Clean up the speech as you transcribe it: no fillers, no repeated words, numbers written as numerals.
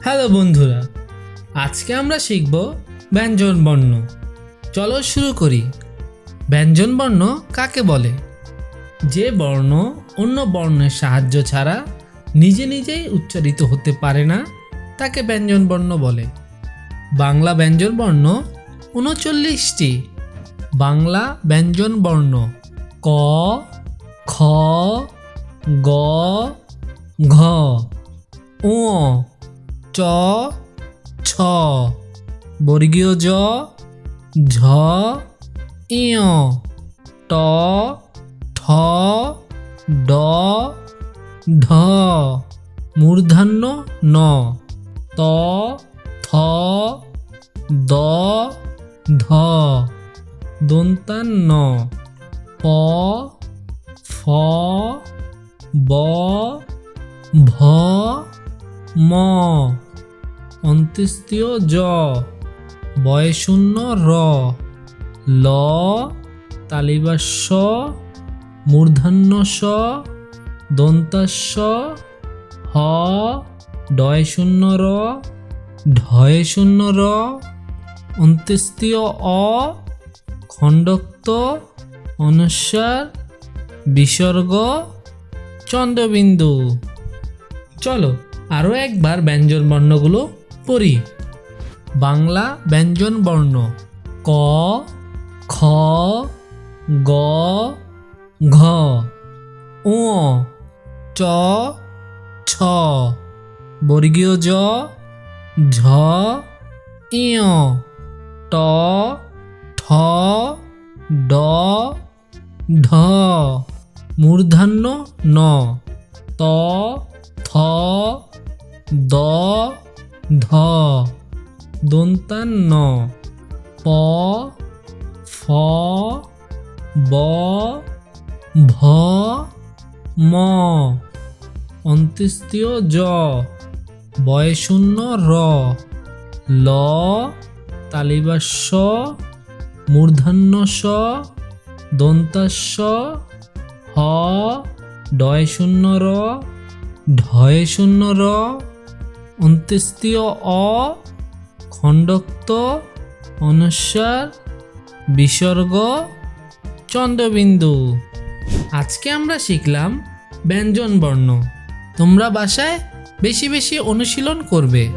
Hello বন্ধুরা, আজকে আমরা শিখব ব্যঞ্জন বর্ণ। চলো শুরু করি। ব্যঞ্জন বর্ণ কাকে বলে? যে বর্ণ অন্য বর্ণের সাহায্য ছাড়া নিজে নিজেই উচ্চারিত হতে পারে না তাকে ব্যঞ্জন বর্ণ বলে। বাংলা ব্যঞ্জন বর্ণ ৩৯টি। বাংলা ব্যঞ্জন বর্ণ ক, খ, গ, ঘ, ঙ, চ, ছ, বর্গীয় জ, ঝ, ইয়, ট, ঠ, ড, ঢ, মূর্ধন্য ন, ত, থ, দ, ধ, দন্তান্ন প, ফ, ব, ভ, ম, অন্ত্যেষ্টিয় জ, বয়শূন্য র, ল, তালিবাস্য, মূর্ধন্য স, দন্তাস্য, হ, ডয়শূন্য র, ঢয়শূন্য র, অন্ত্যেষ্টিয় অ, খণ্ডক্ত, অনুস্বার, বিসর্গ, চন্দ্রবিন্দু। চলো আরও একবার ব্যঞ্জন বর্ণগুলো পড়ি। বাংলা ব্যঞ্জন বর্ণ ক, খ, গ, ঘ, ঙ, চ, ছ, বর্গীয় জ, ঝ, ইয়, ট, ঠ, ড, ঢ, মূর্ধন্য ন, ত, থ, দ, ধ, দন্তান্ন প, ফ, ব, ভ, ম, অন্ত্যেষ্টিয় জ, বয়শূন্য র, ল, তালিবাস্য, মূর্ধন্য স, দন্তাস্য, হ, ডয়শূন্য র, ঢয়শূন্য র, অন্ত্যেষ্টিয় অ, খণ্ডক্ত, অনুস্বার, বিসর্গ, চন্দ্রবিন্দু। আজকে আমরা শিখলাম ব্যঞ্জন বর্ণ। তোমরা বাসায় বেশি বেশি অনুশীলন করবে।